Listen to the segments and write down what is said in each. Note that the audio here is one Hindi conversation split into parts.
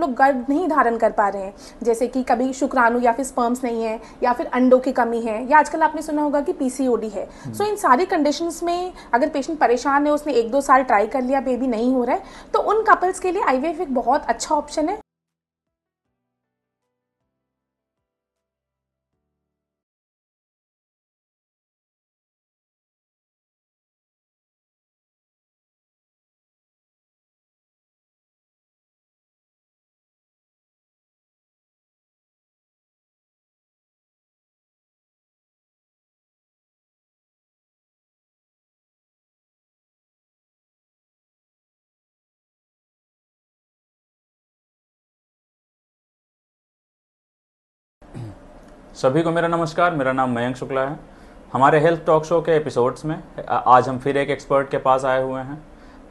लोग गर्भ नहीं धारण कर पा रहे हैं, जैसे कि कभी शुक्राणु या फिर स्पर्म्स नहीं है, या फिर अंडों की कमी है, या आजकल आपने सुना होगा कि पीसीओडी है। सो इन सारी कंडीशंस में अगर पेशेंट परेशान है, उसने 1-2 साल ट्राई कर लिया, बेबी नहीं हो रहा है, तो उन कपल्स के लिए आईवीएफ एक बहुत अच्छा ऑप्शन है। सभी को मेरा नमस्कार। मेरा नाम मयंक शुक्ला है। हमारे हेल्थ टॉक शो के एपिसोड्स में आज हम फिर एक एक्सपर्ट के पास आए हुए हैं,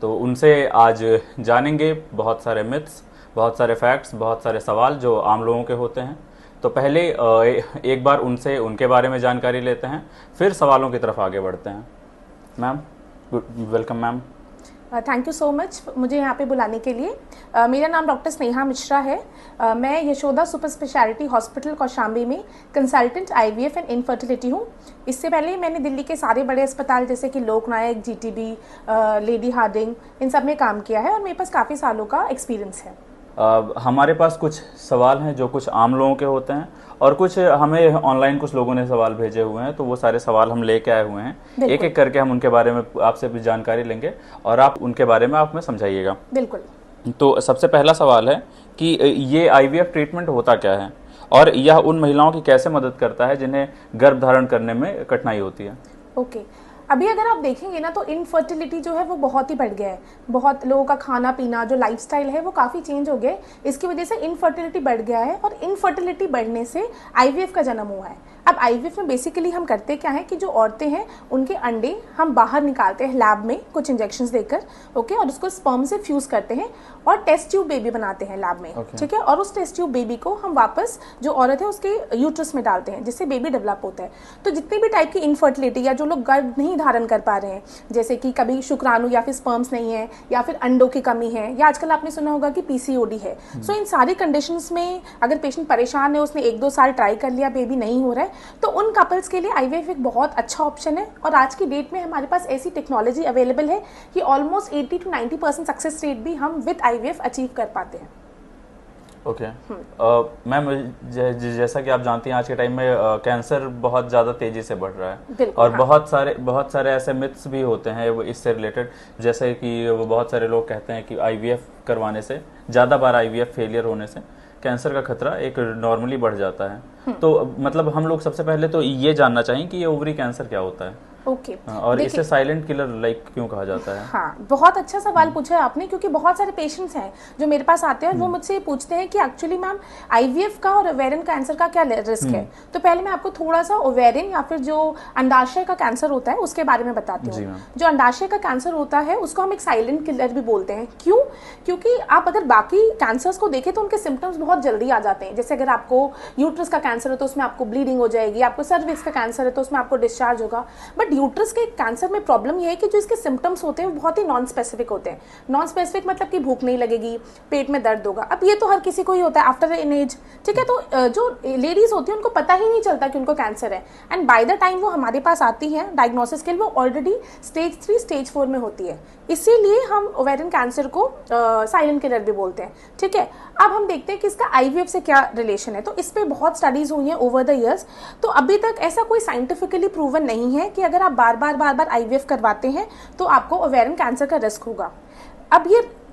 तो उनसे आज जानेंगे बहुत सारे मिथ्स, बहुत सारे फैक्ट्स, बहुत सारे सवाल जो आम लोगों के होते हैं। तो पहले एक बार उनसे उनके बारे में जानकारी लेते हैं, फिर सवालों की तरफ आगे बढ़ते हैं। Ma'am, welcome ma'am. Thank you so much मुझे यहाँ पे बुलाने के लिए। मेरा नाम डॉक्टर स्नेहा मिश्रा है। मैं Yashoda super speciality hospital Kaushambi में कंसल्टेंट आईवीएफ एंड इनफर्टिलिटी हूँ। इससे पहले मैंने दिल्ली के सारे बड़े अस्पताल जैसे कि लोकनायक, जीटीबी, लेडी हार्डिंग, इन सब में काम किया है और मेरे पास काफ़ी सालों का एक्सपीरियंस है। हमारे पास कुछ सवाल हैं जो कुछ आम लोगों के होते हैं, और कुछ हमें ऑनलाइन कुछ लोगों ने सवाल भेजे हुए हैं, तो वो सारे सवाल हम लेके आए हुए हैं। एक एक करके हम उनके बारे में आपसे भी जानकारी लेंगे और आप उनके बारे में आप में समझाइएगा। बिल्कुल। तो सबसे पहला सवाल है कि ये आईवीएफ ट्रीटमेंट होता क्या है और यह उन महिलाओं की कैसे मदद करता है जिन्हें गर्भ धारण करने में कठिनाई होती है। ओके। अभी अगर आप देखेंगे ना तो इनफर्टिलिटी जो है वो बहुत ही बढ़ गया है। बहुत लोगों का खाना पीना, जो लाइफस्टाइल है वो काफ़ी चेंज हो गया है। इसकी वजह से इनफर्टिलिटी बढ़ गया है और इनफर्टिलिटी बढ़ने से आईवीएफ का जन्म हुआ है। अब आईवीएफ में बेसिकली हम करते क्या है कि जो औरतें हैं उनके अंडे हम बाहर निकालते हैं लैब में कुछ इंजेक्शंस देकर, ओके, और उसको स्पर्म से फ्यूज करते हैं और टेस्ट ट्यूब बेबी बनाते हैं लैब में, ठीक है। और उस टेस्ट ट्यूब बेबी को हम वापस जो औरत है उसके यूट्रस में डालते हैं, जिससे बेबी डेवलप होता है। तो जितनी भी टाइप की इनफर्टिलिटी या जो लोग गर्भ नहीं धारण कर पा रहे हैं, जैसे कि कभी शुक्राणु या फिर स्पर्म्स नहीं है, या फिर अंडों की कमी है, या आजकल आपने सुना होगा कि पीसीओडी है। सो इन सारी कंडीशंस में अगर पेशेंट परेशान है, उसने 1-2 साल ट्राई कर लिया, बेबी नहीं हो रहा है, तो उन कपल्स के लिए आईवीएफ एक बहुत अच्छा ऑप्शन है। और आज की डेट में हमारे पास ऐसी टेक्नोलॉजी अवेलेबल है कि ऑलमोस्ट 80 to 90% सक्सेस रेट भी हम विद आईवीएफ अचीव कर पाते हैं। ओके मैम, जैसा कि आप जानती हैं आज के टाइम में कैंसर बहुत ज़्यादा तेज़ी से बढ़ रहा है और हाँ। बहुत सारे ऐसे मिथ्स भी होते हैं वो इससे रिलेटेड, जैसे कि वो बहुत सारे लोग कहते हैं कि आईवीएफ करवाने से, ज़्यादा बार आईवीएफ फेलियर होने से कैंसर का खतरा एक नॉर्मली बढ़ जाता है। तो मतलब हम लोग सबसे पहले तो ये जानना चाहिए कि ये ओवरी कैंसर क्या होता है। ओके। और इसे साइलेंट किलर लाइक क्यों कहा जाता है? हाँ, बहुत अच्छा सवाल पूछा है आपने, क्योंकि बहुत सारे पेशेंट्स हैं जो मेरे पास आते हैं और वो मुझसे पूछते हैं कि एक्चुअली मैम आईवीएफ का और ओवेरियन कैंसर का क्या रिस्क है। तो पहले मैं आपको थोड़ा सा ओवेरियन या फिर जो अंडाशय का कैंसर होता है उसके बारे में बताती हूँ। जो अंडाशय का कैंसर होता है उसको हम एक साइलेंट किलर भी बोलते हैं। क्यों? क्योंकि आप अगर बाकी कैंसर्स को देखें तो उनके सिम्टम्स बहुत जल्दी आ जाते हैं। जैसे अगर आपको यूट्रस का कैंसर है तो उसमें आपको ब्लीडिंग हो जाएगी, आपको सर्विक्स का कैंसर है तो उसमें आपको डिस्चार्ज होगा। बट यूट्रस के कैंसर में प्रॉब्लम ये है कि जो इसके सिम्टम्स होते हैं वो बहुत ही नॉन स्पेसिफिक होते हैं। नॉन स्पेसिफिक मतलब कि भूख नहीं लगेगी, पेट में दर्द होगा। अब ये तो हर किसी को ही होता है आफ्टर एन एज, ठीक है। तो जो लेडीज होती है उनको पता ही नहीं चलता कि उनको कैंसर है, एंड बाय द टाइम वो हमारे पास आती है डायग्नोसिस के लिए, वो ऑलरेडी स्टेज 3 स्टेज 4 में होती है। इसीलिए हम ओवेरियन कैंसर को साइलेंट किलर भी बोलते हैं, ठीक है। अब हम देखते हैं कि इसका आईवीएफ से क्या रिलेशन है। तो इस पे बहुत स्टडीज हुई हैं ओवर द ईयर्स। तो अभी तक ऐसा कोई साइंटिफिकली प्रूवन नहीं है कि अगर आप बार बार आईवीएफ करवाते हैं तो आपको ओवेरियन कैंसर का रिस्क होगा। अब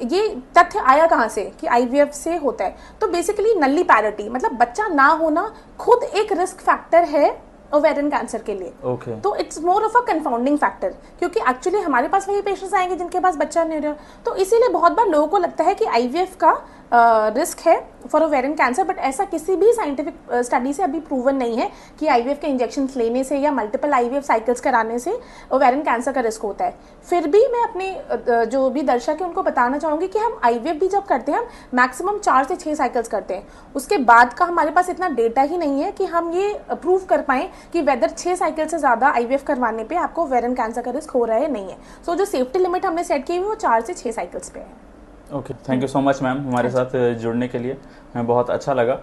ये तथ्य आया कहाँ से कि आईवीएफ से होता है? तो बेसिकली नल्ली पैरिटी मतलब बच्चा ना होना खुद एक रिस्क फैक्टर है ओवेरियन कैंसर के लिए। तो it's more of a confounding factor, क्योंकि एक्चुअली हमारे पास वही पेशेंट्स आएंगे जिनके पास बच्चा नहीं रहा। तो इसीलिए बहुत बार लोगों को लगता है कि आईवीएफ का रिस्क है फॉर ओवेरियन कैंसर, बट ऐसा किसी भी साइंटिफिक स्टडी से अभी प्रूवन नहीं है कि आईवीएफ के इंजेक्शन लेने से या मल्टीपल आईवीएफ साइकिल्स कराने से ओवेरियन कैंसर का रिस्क होता है। फिर भी मैं अपने जो भी दर्शक है उनको बताना चाहूँगी कि हम आईवीएफ भी जब करते हैं हम मैक्सिमम 4 से 6 साइकिल्स करते हैं। उसके बाद का हमारे पास इतना डेटा ही नहीं है कि हम ये प्रूव कर पाएँ कि वेदर 6 साइकिल से ज़्यादा आईवीएफ करवाने पर आपको ओवेरियन कैंसर का रिस्क हो रहा है नहीं है। सो जो सेफ्टी लिमिट हमने सेट की हुई वो 4 से 6 साइकिल्स पे है। Okay, thank you so much ma'am हमारे साथ जुड़ने के लिए, हमें बहुत अच्छा लगा।